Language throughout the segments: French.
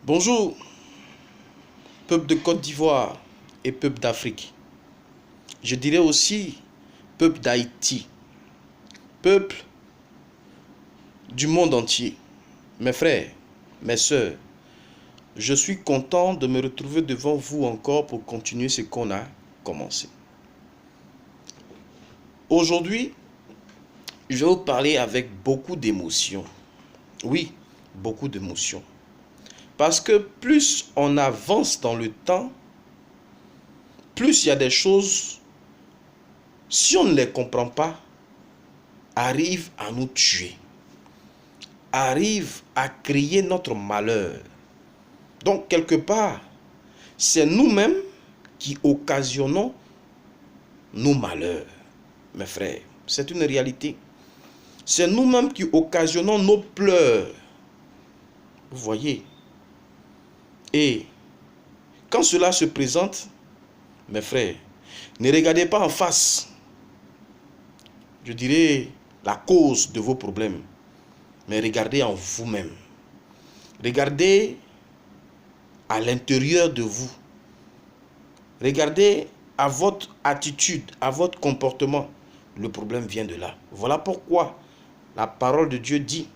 Bonjour, peuple de Côte d'Ivoire et peuple d'Afrique. Je dirais aussi peuple d'Haïti, peuple du monde entier. Mes frères, mes sœurs, je suis content de me retrouver devant vous encore pour continuer ce qu'on a commencé. Aujourd'hui, je vais vous parler avec beaucoup d'émotion. Oui, beaucoup d'émotion. Parce que plus on avance dans le temps, plus il y a des choses, si on ne les comprend pas, arrivent à nous tuer, arrivent à créer notre malheur. Donc, quelque part, c'est nous-mêmes qui occasionnons nos malheurs, mes frères. C'est une réalité. C'est nous-mêmes qui occasionnons nos pleurs. Vous voyez? Et quand cela se présente, mes frères, ne regardez pas en face, je dirais, la cause de vos problèmes, mais regardez en vous-même. Regardez à l'intérieur de vous. Regardez à votre attitude, à votre comportement. Le problème vient de là. Voilà pourquoi la parole de Dieu dit,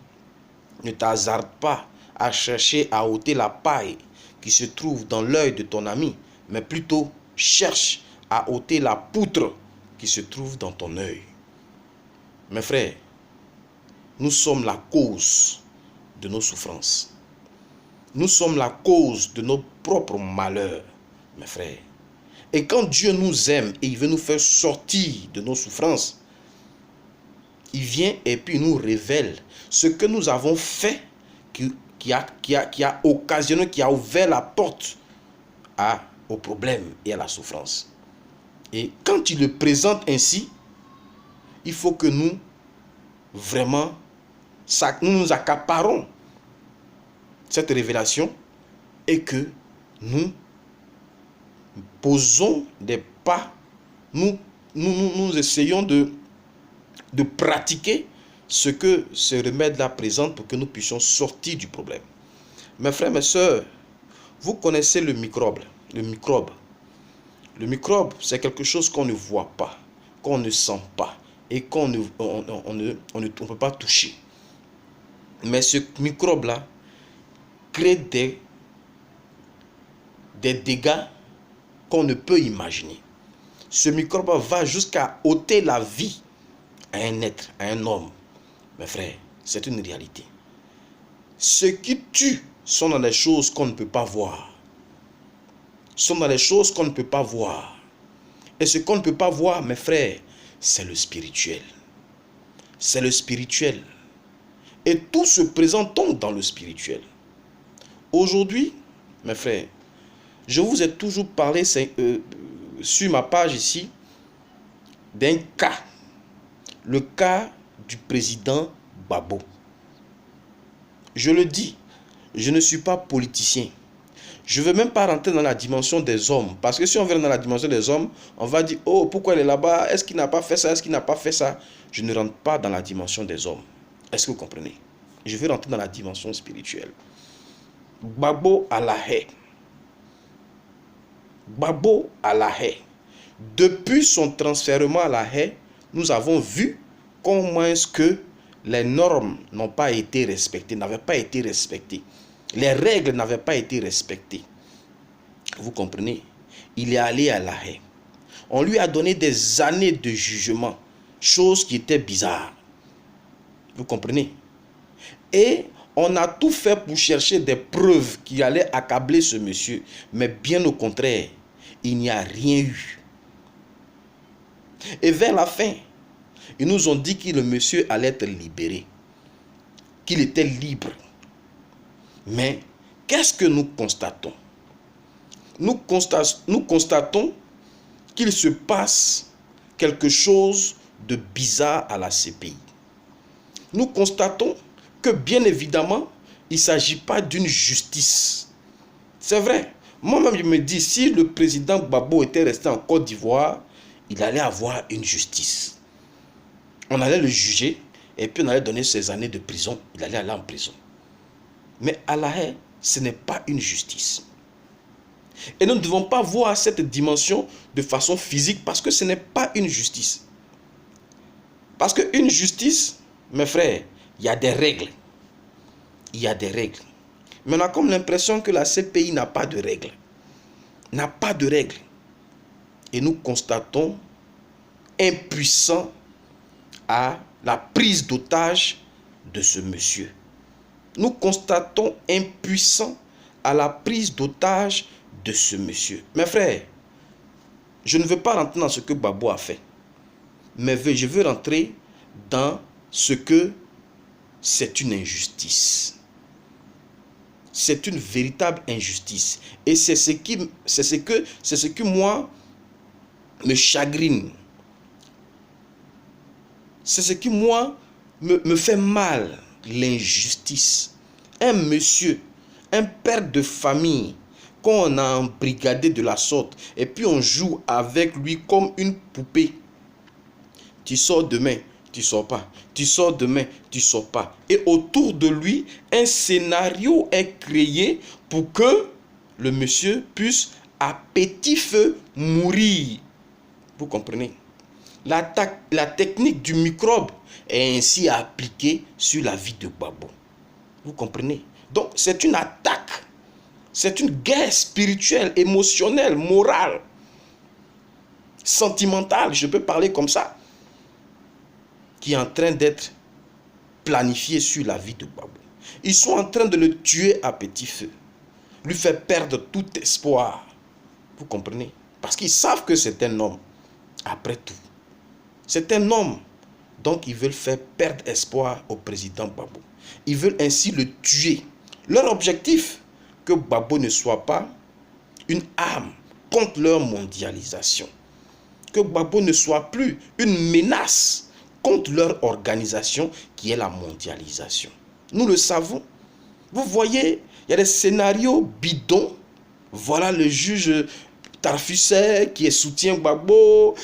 ne t'hasarde pas à chercher à ôter la paille qui se trouve dans l'œil de ton ami, mais plutôt cherche à ôter la poutre qui se trouve dans ton œil. Mes frères, nous sommes la cause de nos souffrances. Nous sommes la cause de nos propres malheurs, mes frères. Et quand Dieu nous aime et il veut nous faire sortir de nos souffrances, il vient et puis il nous révèle ce que nous avons fait qui a occasionné, qui a ouvert la porte au problème et à la souffrance. Et quand il le présente ainsi, il faut que nous, vraiment, nous accaparons cette révélation et que nous posons des pas, nous essayons de pratiquer ce que ce remède-là présente pour que nous puissions sortir du problème. Mes frères, mes sœurs, vous connaissez le microbe. Le microbe, c'est quelque chose qu'on ne voit pas, qu'on ne sent pas et qu'on ne peut pas toucher. Mais ce microbe-là crée des dégâts qu'on ne peut imaginer. Ce microbe va jusqu'à ôter la vie à un être, à un homme. Mes frères, c'est une réalité. Ce qui tue sont dans les choses qu'on ne peut pas voir. Sont dans les choses qu'on ne peut pas voir. Et ce qu'on ne peut pas voir, mes frères, c'est le spirituel. C'est le spirituel. Et tout se présente donc dans le spirituel. Aujourd'hui, mes frères, je vous ai toujours parlé sur ma page ici d'un cas. Le cas du président Gbagbo. Je le dis, je ne suis pas politicien. Je ne veux même pas rentrer dans la dimension des hommes. Parce que si on vient dans la dimension des hommes, on va dire, oh, pourquoi il est là-bas? Est-ce qu'il n'a pas fait ça? Est-ce qu'il n'a pas fait ça? Je ne rentre pas dans la dimension des hommes. Est-ce que vous comprenez? Je veux rentrer dans la dimension spirituelle. Gbagbo à la haie. Gbagbo à la haie. Depuis son transfèrement à la haie, nous avons vu comment est-ce que les normes n'ont pas été respectées, n'avaient pas été respectées. Les règles n'avaient pas été respectées. Vous comprenez? Il est allé à la haie. On lui a donné des années de jugement, chose qui était bizarre. Vous comprenez? Et on a tout fait pour chercher des preuves qui allaient accabler ce monsieur. Mais bien au contraire, il n'y a rien eu. Et vers la fin, ils nous ont dit que le monsieur allait être libéré, qu'il était libre. Mais qu'est-ce que nous constatons? Nous constatons qu'il se passe quelque chose de bizarre à la CPI. Nous constatons que bien évidemment, il ne s'agit pas d'une justice. C'est vrai. Moi-même, je me dis, si le président Gbagbo était resté en Côte d'Ivoire, il allait avoir une justice. On allait le juger et puis on allait donner ses années de prison. Il allait aller en prison. Mais à la haie, ce n'est pas une justice. Et nous ne devons pas voir cette dimension de façon physique parce que ce n'est pas une justice. Parce qu'une justice, mes frères, il y a des règles. Il y a des règles. Mais on a comme l'impression que la CPI n'a pas de règles. N'a pas de règles. Et nous constatons impuissants à la prise d'otage de ce monsieur. Nous constatons impuissants à la prise d'otage de ce monsieur. Mes frères, je ne veux pas rentrer dans ce que Gbagbo a fait, mais je veux rentrer dans ce que c'est une injustice. C'est une véritable injustice. Et c'est ce que moi me chagrine. C'est ce qui moi me fait mal, l'injustice. Un monsieur, un père de famille, qu'on a embrigadé de la sorte, et puis on joue avec lui comme une poupée. Tu sors demain, tu sors pas. Tu sors demain, tu sors pas. Et autour de lui, un scénario est créé pour que le monsieur puisse à petit feu mourir. Vous comprenez? La technique du microbe est ainsi appliquée sur la vie de Gbagbo. Vous comprenez? Donc c'est une attaque. C'est une guerre spirituelle, émotionnelle, morale, sentimentale, je peux parler comme ça, qui est en train d'être planifiée sur la vie de Gbagbo. Ils sont en train de le tuer à petit feu, lui faire perdre tout espoir. Vous comprenez? Parce qu'ils savent que c'est un homme, après tout. C'est un homme. Donc ils veulent faire perdre espoir au président Gbagbo. Ils veulent ainsi le tuer. Leur objectif, que Gbagbo ne soit pas une arme contre leur mondialisation. Que Gbagbo ne soit plus une menace contre leur organisation qui est la mondialisation. Nous le savons. Vous voyez, il y a des scénarios bidons. Voilà le juge Tarfusset qui soutient Gbagbo,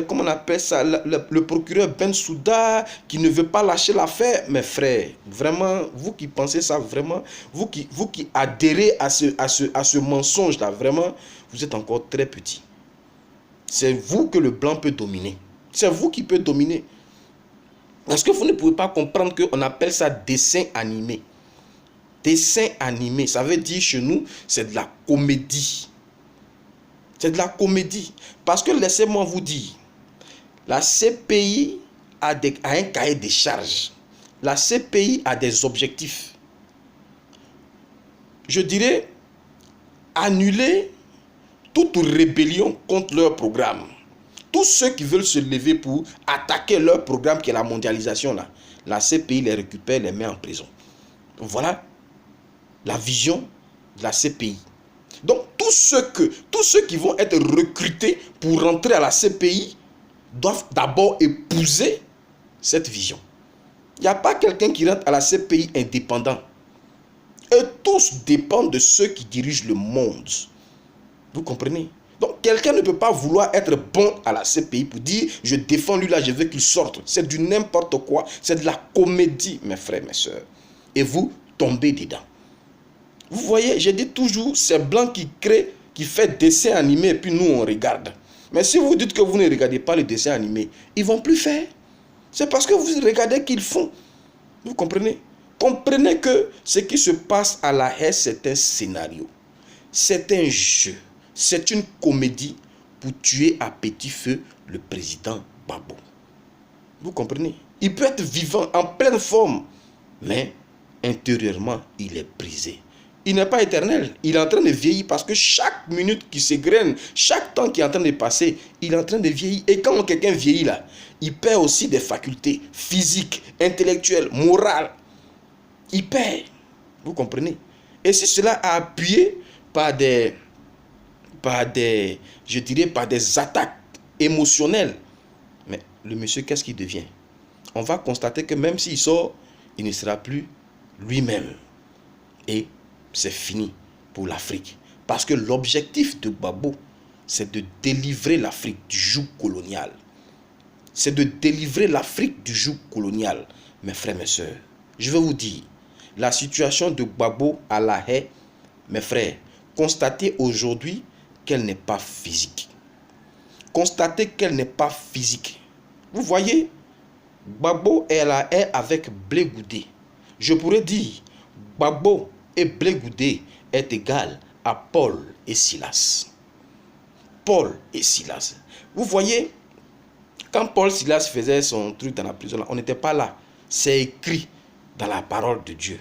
comment on appelle ça, le procureur Bensouda qui ne veut pas lâcher l'affaire. Mes frères, vraiment, vous qui pensez ça, vraiment, vous qui adhérez à ce mensonge-là, vraiment, vous êtes encore très petit. C'est vous que le blanc peut dominer. C'est vous qui peut dominer. Parce que vous ne pouvez pas comprendre qu'on appelle ça dessin animé. Dessin animé, ça veut dire chez nous, c'est de la comédie. C'est de la comédie. Parce que laissez-moi vous dire, la CPI a un cahier de charges. La CPI a des objectifs. Je dirais, annuler toute rébellion contre leur programme. Tous ceux qui veulent se lever pour attaquer leur programme qui est la mondialisation, là, la CPI les récupère, les met en prison. Voilà la vision de la CPI. Donc, tous ceux qui vont être recrutés pour rentrer à la CPI doivent d'abord épouser cette vision. Il n'y a pas quelqu'un qui rentre à la CPI indépendant. Et tous dépendent de ceux qui dirigent le monde. Vous comprenez? Donc, quelqu'un ne peut pas vouloir être bon à la CPI pour dire « je défends lui là, je veux qu'il sorte ». C'est du n'importe quoi. C'est de la comédie, mes frères, mes soeurs. Et vous tombez dedans. Vous voyez, j'ai dit toujours, c'est blanc qui crée, qui fait dessin animé et puis nous on regarde. Mais si vous dites que vous ne regardez pas les dessins animés, ils ne vont plus faire. C'est parce que vous regardez qu'ils font. Vous comprenez? Comprenez que ce qui se passe à la haie, c'est un scénario. C'est un jeu. C'est une comédie pour tuer à petit feu le président Gbagbo. Vous comprenez? Il peut être vivant, en pleine forme, mais intérieurement, il est brisé. Il n'est pas éternel. Il est en train de vieillir parce que chaque minute qui s'égrène, chaque temps qui est en train de passer, il est en train de vieillir. Et quand quelqu'un vieillit là, il perd aussi des facultés physiques, intellectuelles, morales. Il perd. Vous comprenez? Et si cela est appuyé par des attaques émotionnelles, mais le monsieur, qu'est-ce qu'il devient? On va constater que même s'il sort, il ne sera plus lui-même. Et c'est fini pour l'Afrique. Parce que l'objectif de Gbagbo, c'est de délivrer l'Afrique du joug colonial. C'est de délivrer l'Afrique du joug colonial. Mes frères, mes soeurs, je vais vous dire, la situation de Gbagbo à La Haye mes frères, constatez aujourd'hui qu'elle n'est pas physique. Constatez qu'elle n'est pas physique. Vous voyez, Gbagbo est avec Blé Goudé. Je pourrais dire, Gbagbo et Blé Goudé est égal à Paul et Silas. Paul et Silas. Vous voyez, quand Paul et Silas faisaient son truc dans la prison, on n'était pas là. C'est écrit dans la parole de Dieu.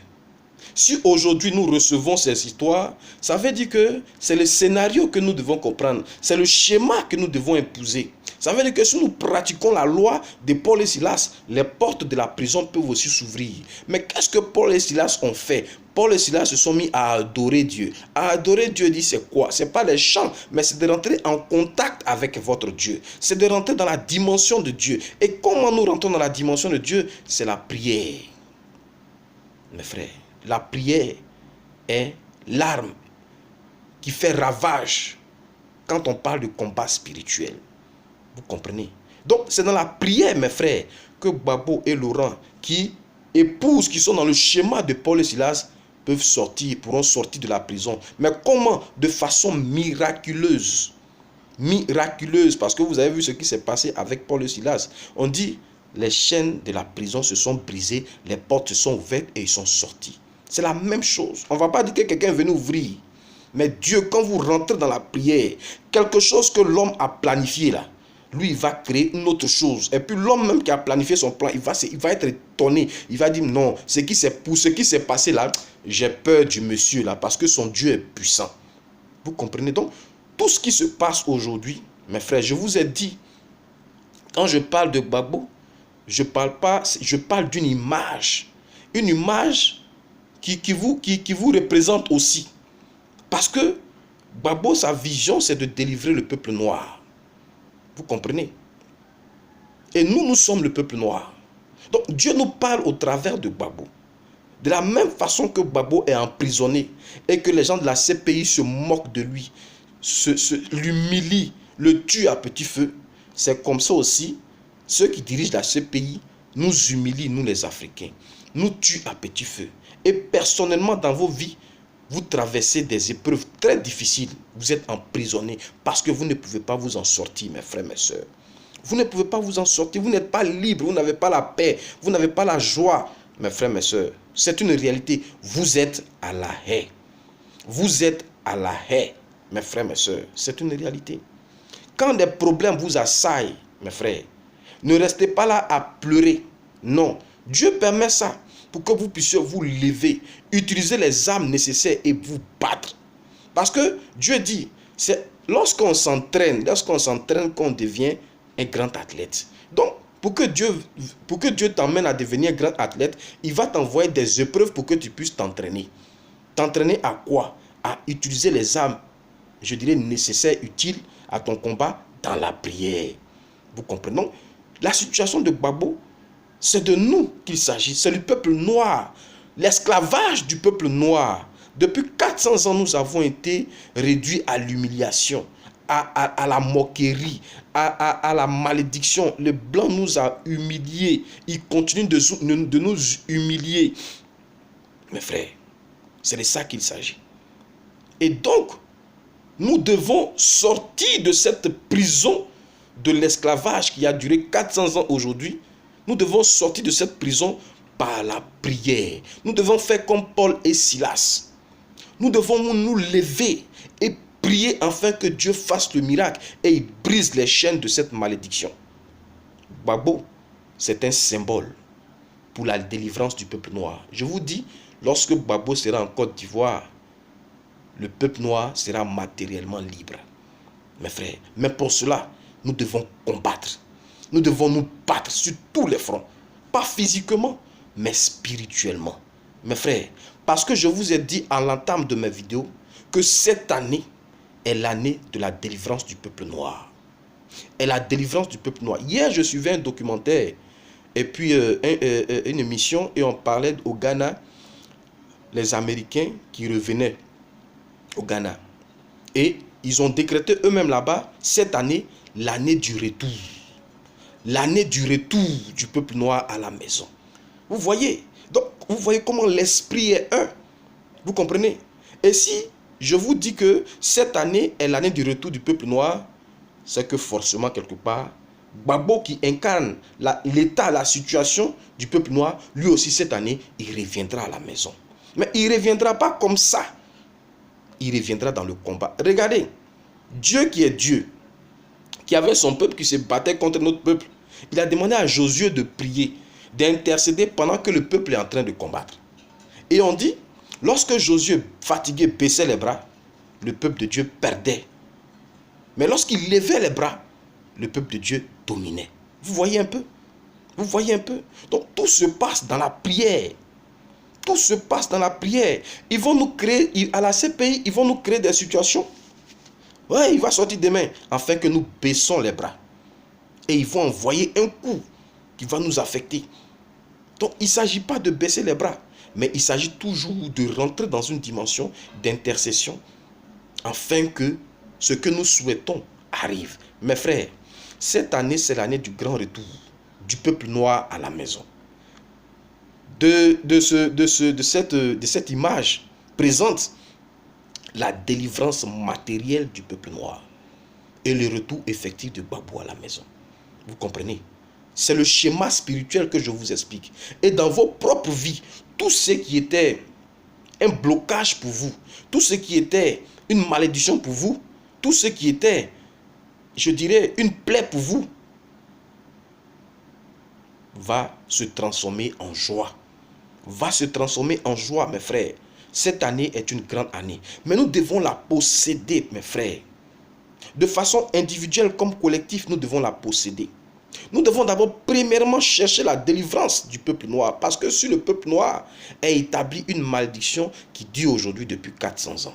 Si aujourd'hui nous recevons ces histoires, ça veut dire que c'est le scénario que nous devons comprendre. C'est le schéma que nous devons épouser. Ça veut dire que si nous pratiquons la loi de Paul et Silas, les portes de la prison peuvent aussi s'ouvrir. Mais qu'est-ce que Paul et Silas ont fait? Paul et Silas se sont mis à adorer Dieu. À adorer Dieu, dit c'est quoi? Ce n'est pas les chants, mais c'est de rentrer en contact avec votre Dieu. C'est de rentrer dans la dimension de Dieu. Et comment nous rentrons dans la dimension de Dieu? C'est la prière. Mes frères, la prière est l'arme qui fait ravage quand on parle de combat spirituel. Vous comprenez? Donc, c'est dans la prière, mes frères, que Gbagbo et Laurent, qui épousent, qui sont dans le schéma de Paul et Silas, pourront sortir de la prison. Mais comment? De façon miraculeuse. Miraculeuse, parce que vous avez vu ce qui s'est passé avec Paul et Silas. On dit, les chaînes de la prison se sont brisées, les portes se sont ouvertes et ils sont sortis. C'est la même chose. On ne va pas dire que quelqu'un est venu ouvrir. Mais Dieu, quand vous rentrez dans la prière, quelque chose que l'homme a planifié là, lui, il va créer une autre chose. Et puis l'homme même qui a planifié son plan, il va être étonné. Il va dire non, pour ce qui s'est passé là, j'ai peur du monsieur là, parce que son Dieu est puissant. Vous comprenez? Donc, tout ce qui se passe aujourd'hui, mes frères, je vous ai dit, quand je parle de Gbagbo, je parle d'une image. Une image qui vous représente aussi. Parce que Gbagbo, sa vision, c'est de délivrer le peuple noir. Vous comprenez? Et nous sommes le peuple noir. Donc Dieu nous parle au travers de Gbagbo. De la même façon que Gbagbo est emprisonné et que les gens de la CPI se moquent de lui, l'humilient, le tuent à petit feu, c'est comme ça aussi, ceux qui dirigent la CPI nous humilient, nous les Africains, nous tuent à petit feu. Et personnellement, dans vos vies, vous traversez des épreuves très difficiles. Vous êtes emprisonnés parce que vous ne pouvez pas vous en sortir, mes frères, mes sœurs. Vous ne pouvez pas vous en sortir. Vous n'êtes pas libre. Vous n'avez pas la paix. Vous n'avez pas la joie, mes frères, mes sœurs. C'est une réalité. Vous êtes à la haie. Vous êtes à la haie, mes frères, mes sœurs. C'est une réalité. Quand des problèmes vous assaillent, mes frères, ne restez pas là à pleurer. Non. Dieu permet ça pour que vous puissiez vous lever, utiliser les armes nécessaires et vous battre. Parce que Dieu dit, c'est lorsqu'on s'entraîne qu'on devient un grand athlète. Donc, pour que Dieu t'emmène à devenir grand athlète, il va t'envoyer des épreuves pour que tu puisses t'entraîner. T'entraîner à quoi? À utiliser les armes, je dirais, nécessaires, utiles à ton combat dans la prière. Vous comprenez? Donc, la situation de Gbagbo, c'est de nous qu'il s'agit, c'est le peuple noir, l'esclavage du peuple noir. Depuis 400 ans, nous avons été réduits à l'humiliation, à la moquerie, à la malédiction. Le blanc nous a humiliés, il continue de nous humilier. Mes frères, c'est de ça qu'il s'agit. Et donc, nous devons sortir de cette prison de l'esclavage qui a duré 400 ans aujourd'hui. Nous devons sortir de cette prison par la prière. Nous devons faire comme Paul et Silas. Nous devons nous lever et prier afin que Dieu fasse le miracle et il brise les chaînes de cette malédiction. Gbagbo, c'est un symbole pour la délivrance du peuple noir. Je vous dis, lorsque Gbagbo sera en Côte d'Ivoire, le peuple noir sera matériellement libre. Mes frères, mais pour cela, nous devons combattre. Nous devons nous battre sur tous les fronts. Pas physiquement, mais spirituellement. Mes frères, parce que je vous ai dit en l'entame de mes vidéos que cette année est l'année de la délivrance du peuple noir. Et la délivrance du peuple noir. Hier, je suivais un documentaire et puis une émission et on parlait au Ghana, les Américains qui revenaient au Ghana. Et ils ont décrété eux-mêmes là-bas, cette année, l'année du retour. L'année du retour du peuple noir à la maison. Vous voyez? Donc, vous voyez comment l'esprit est un. Vous comprenez? Et si je vous dis que cette année est l'année du retour du peuple noir, c'est que forcément quelque part, Gbagbo qui incarne l'état, la situation du peuple noir, lui aussi cette année, il reviendra à la maison. Mais il ne reviendra pas comme ça. Il reviendra dans le combat. Regardez, Dieu qui est Dieu, qui avait son peuple qui se battait contre notre peuple, il a demandé à Josué de prier, d'intercéder pendant que le peuple est en train de combattre. Et on dit, lorsque Josué, fatigué, baissait les bras, le peuple de Dieu perdait. Mais lorsqu'il levait les bras, le peuple de Dieu dominait. Vous voyez un peu? Vous voyez un peu? Donc tout se passe dans la prière. Tout se passe dans la prière. Ils vont nous créer, à la CPI, ils vont nous créer des situations. Ouais, il va sortir demain, afin que nous baissons les bras. Et ils vont envoyer un coup qui va nous affecter. Donc il ne s'agit pas de baisser les bras, mais il s'agit toujours de rentrer dans une dimension d'intercession, afin que ce que nous souhaitons arrive. Mes frères, cette année, c'est l'année du grand retour du peuple noir à la maison. De cette image présente la délivrance matérielle du peuple noir et le retour effectif de Gbagbo à la maison. Vous comprenez? C'est le schéma spirituel que je vous explique. Et dans vos propres vies, tout ce qui était un blocage pour vous, tout ce qui était une malédiction pour vous, tout ce qui était, je dirais, une plaie pour vous, va se transformer en joie. Va se transformer en joie, mes frères. Cette année est une grande année. Mais nous devons la posséder, mes frères. De façon individuelle comme collective, nous devons la posséder. Nous devons d'abord premièrement chercher la délivrance du peuple noir. Parce que sur le peuple noir est établie une malédiction qui dure aujourd'hui depuis 400 ans.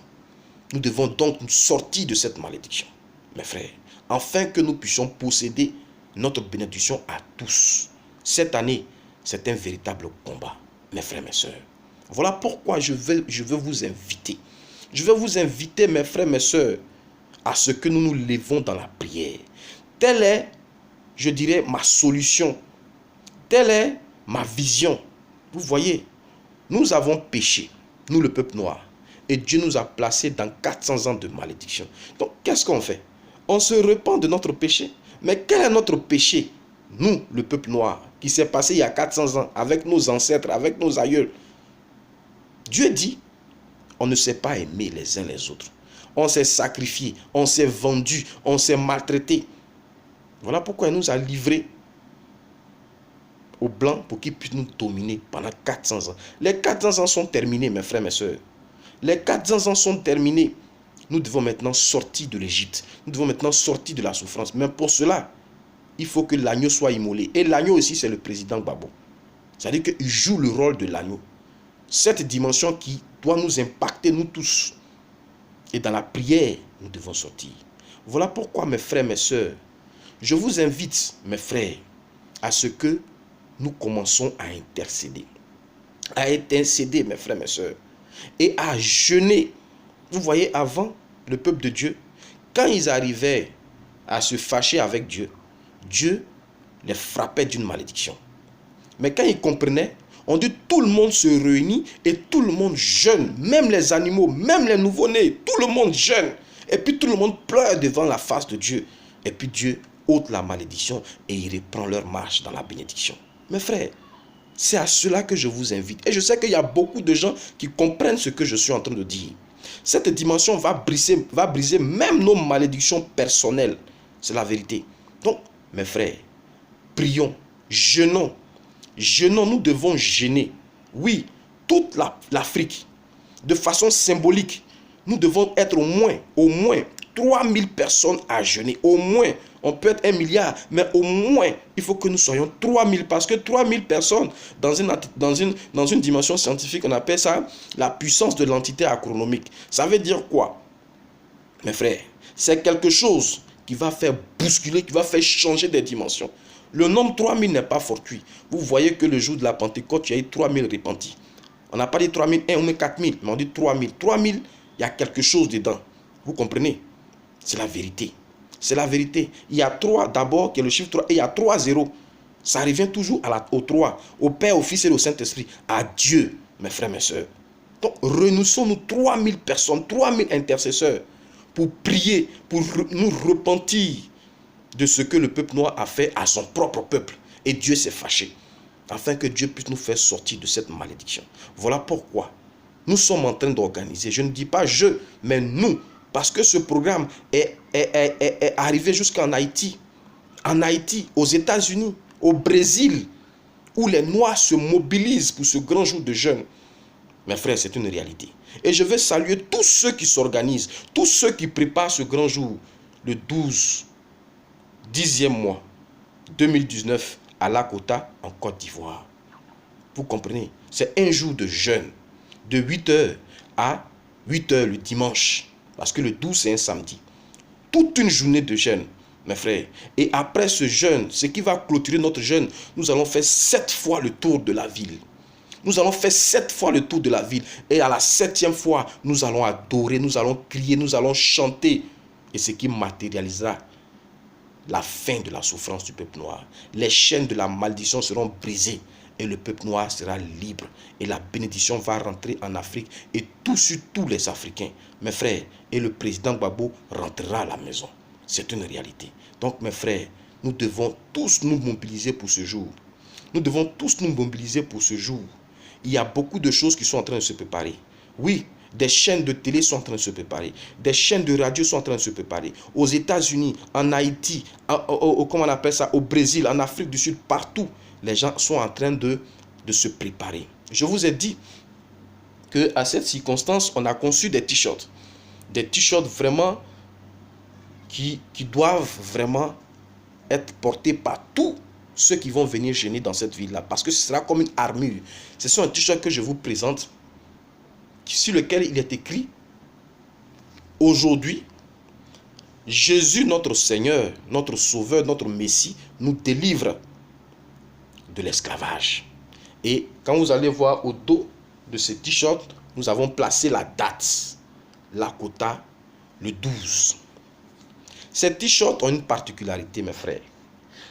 Nous devons donc nous sortir de cette malédiction, mes frères, afin que nous puissions posséder notre bénédiction à tous. Cette année, c'est un véritable combat, mes frères, mes sœurs. Voilà pourquoi je veux vous inviter. Je veux vous inviter, mes frères, mes sœurs, à ce que nous nous levons dans la prière. Telle est, je dirais, ma solution. Telle est ma vision. Vous voyez, nous avons péché, nous le peuple noir. Et Dieu nous a placés dans 400 ans de malédiction. Donc, qu'est-ce qu'on fait? On se repent de notre péché. Mais quel est notre péché? Nous, le peuple noir, qui s'est passé il y a 400 ans, avec nos ancêtres, avec nos aïeuls. Dieu dit, on ne s'est pas aimé les uns les autres. On s'est sacrifié, on s'est vendu, on s'est maltraité. Voilà pourquoi il nous a livrés aux Blancs pour qu'ils puissent nous dominer pendant 400 ans. Les 400 ans sont terminés, mes frères, mes sœurs. Les 400 ans sont terminés. Nous devons maintenant sortir de l'Égypte. Nous devons maintenant sortir de la souffrance. Mais pour cela, il faut que l'agneau soit immolé. Et l'agneau aussi, c'est le président Gbagbo. C'est-à-dire qu'il joue le rôle de l'agneau. Cette dimension qui doit nous impacter, nous tous. Et dans la prière, nous devons sortir. Voilà pourquoi, mes frères, mes sœurs, je vous invite, mes frères, à ce que nous commençons à intercéder. À intercéder, mes frères, mes sœurs. Et à jeûner. Vous voyez, avant, le peuple de Dieu, quand ils arrivaient à se fâcher avec Dieu, Dieu les frappait d'une malédiction. Mais quand ils comprenaient, on dit tout le monde se réunit et tout le monde jeûne. Même les animaux, même les nouveau-nés, tout le monde jeûne. Et puis tout le monde pleure devant la face de Dieu. Et puis Dieu ôte la malédiction et il reprend leur marche dans la bénédiction. Mes frères, c'est à cela que je vous invite. Et je sais qu'il y a beaucoup de gens qui comprennent ce que je suis en train de dire. Cette dimension va briser même nos malédictions personnelles. C'est la vérité. Donc, mes frères, prions, jeûnons. Jeûnons, nous devons jeûner. Oui, toute l'Afrique, de façon symbolique, nous devons être au moins 3000 personnes à jeûner. Au moins, on peut être 1 milliard, mais au moins, il faut que nous soyons 3000. Parce que 3000 personnes, dans une dimension scientifique, on appelle ça la puissance de l'entité acronomique. Ça veut dire quoi, mes frères? C'est quelque chose qui va faire bousculer, qui va faire changer des dimensions. Le nombre 3000 n'est pas fortuit. Vous voyez que le jour de la Pentecôte, il y a eu 3000 repentis. On n'a pas dit 3001 ou même 4000, mais on dit 3000. 3000, il y a quelque chose dedans. Vous comprenez? C'est la vérité. C'est la vérité. Il y a 3 d'abord, qui est le chiffre 3, et il y a 3 zéros. Ça revient toujours au 3, au Père, au Fils et au Saint-Esprit. À Dieu, mes frères, mes sœurs. Donc, renouissons-nous 3000 personnes, 3000 intercesseurs pour prier, pour nous repentir de ce que le peuple noir a fait à son propre peuple. Et Dieu s'est fâché, afin que Dieu puisse nous faire sortir de cette malédiction. Voilà pourquoi nous sommes en train d'organiser, je ne dis pas je, mais nous, parce que ce programme est arrivé jusqu'en Haïti, aux États-Unis, au Brésil, où les Noirs se mobilisent pour ce grand jour de jeûne. Mes frères, c'est une réalité. Et je veux saluer tous ceux qui s'organisent, tous ceux qui préparent ce grand jour, le 12, 10e mois 2019 à Lakota, en Côte d'Ivoire. Vous comprenez? C'est un jour de jeûne, de 8h à 8h le dimanche, parce que le 12 c'est un samedi. Toute une journée de jeûne, mes frères. Et après ce jeûne, ce qui va clôturer notre jeûne, nous allons faire 7 fois le tour de la ville. Nous allons faire 7 fois le tour de la ville. Et à la 7e fois, nous allons adorer, nous allons crier, nous allons chanter. Et ce qui matérialisera la fin de la souffrance du peuple noir. Les chaînes de la malédiction seront brisées. Et le peuple noir sera libre. Et la bénédiction va rentrer en Afrique. Et sur tous les Africains, mes frères. Et le président Gbagbo rentrera à la maison. C'est une réalité. Donc mes frères, nous devons tous nous mobiliser pour ce jour. Nous devons tous nous mobiliser pour ce jour. Il y a beaucoup de choses qui sont en train de se préparer. Oui, des chaînes de télé sont en train de se préparer. Des chaînes de radio sont en train de se préparer. Aux États-Unis, en Haïti, comment on appelle ça, au Brésil, en Afrique du Sud, partout, les gens sont en train de se préparer. Je vous ai dit qu'à cette circonstance, on a conçu des t-shirts. Des t-shirts vraiment qui doivent vraiment être portés par tous ceux qui vont venir gêner dans cette ville-là. Parce que ce sera comme une armure. Ce sont un t-shirt que je vous présente, sur lequel il est écrit: aujourd'hui, Jésus, notre Seigneur, notre Sauveur, notre Messie, nous délivre de l'esclavage. Et quand vous allez voir au dos de ce t-shirt, nous avons placé la date, Lakota, le 12. Ces t-shirts ont une particularité, mes frères.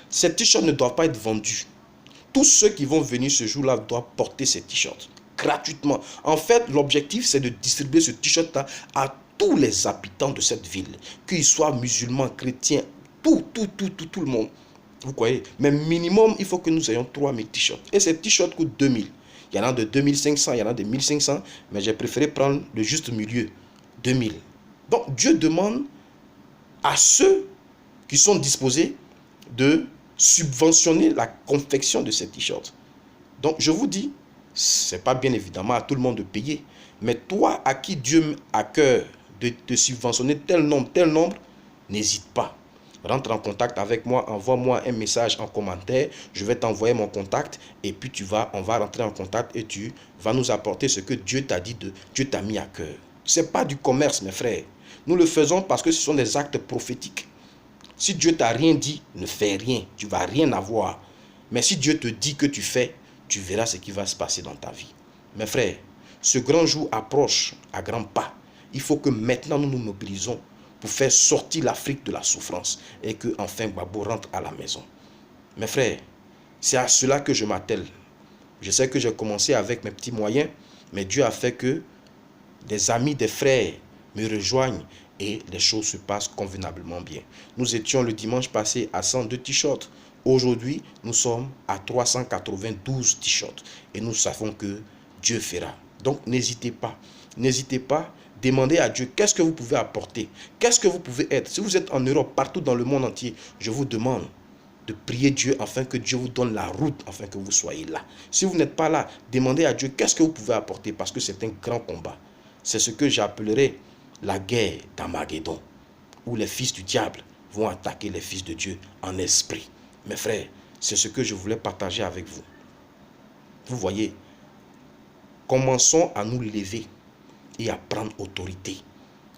Ces t-shirts ne doivent pas être vendus. Tous ceux qui vont venir ce jour-là doivent porter ces t-shirts gratuitement. En fait, l'objectif, c'est de distribuer ce t-shirt-là à tous les habitants de cette ville, qu'ils soient musulmans, chrétiens, tout le monde. Vous voyez? Mais minimum, il faut que nous ayons 3000 t-shirts. Et ces t-shirts coûtent 2000. Il y en a de 2500, il y en a de 1500, mais j'ai préféré prendre le juste milieu, 2000. Donc, Dieu demande à ceux qui sont disposés de subventionner la confection de ces t-shirts. Donc, je vous dis, c'est pas bien évidemment à tout le monde de payer, mais toi, à qui Dieu a cœur de subventionner tel nombre, n'hésite pas. Rentre en contact avec moi, envoie-moi un message en commentaire, je vais t'envoyer mon contact et puis on va rentrer en contact et tu vas nous apporter ce que Dieu t'a dit, Dieu t'a mis à cœur. C'est pas du commerce, mes frères. Nous le faisons parce que ce sont des actes prophétiques. Si Dieu t'a rien dit, ne fais rien, tu vas rien avoir. Mais si Dieu te dit que tu fais, tu verras ce qui va se passer dans ta vie. Mes frères, ce grand jour approche à grands pas. Il faut que maintenant nous nous mobilisons pour faire sortir l'Afrique de la souffrance et que enfin Gbagbo rentre à la maison. Mes frères, c'est à cela que je m'attelle. Je sais que j'ai commencé avec mes petits moyens, mais Dieu a fait que des amis, des frères me rejoignent et les choses se passent convenablement bien. Nous étions le dimanche passé à 102 t-shirts. Aujourd'hui, nous sommes à 392 t-shirts et nous savons que Dieu fera. Donc, n'hésitez pas. N'hésitez pas. Demandez à Dieu qu'est-ce que vous pouvez apporter. Qu'est-ce que vous pouvez être. Si vous êtes en Europe, partout dans le monde entier, je vous demande de prier Dieu afin que Dieu vous donne la route, afin que vous soyez là. Si vous n'êtes pas là, demandez à Dieu qu'est-ce que vous pouvez apporter parce que c'est un grand combat. C'est ce que j'appellerai la guerre d'Armageddon, où les fils du diable vont attaquer les fils de Dieu en esprit. Mes frères, c'est ce que je voulais partager avec vous. Vous voyez, commençons à nous lever et à prendre autorité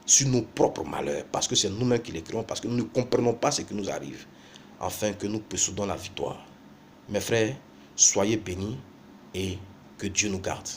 sur nos propres malheurs, parce que c'est nous-mêmes qui les créons, parce que nous ne comprenons pas ce qui nous arrive, afin que nous possédons la victoire. Mes frères, soyez bénis et que Dieu nous garde.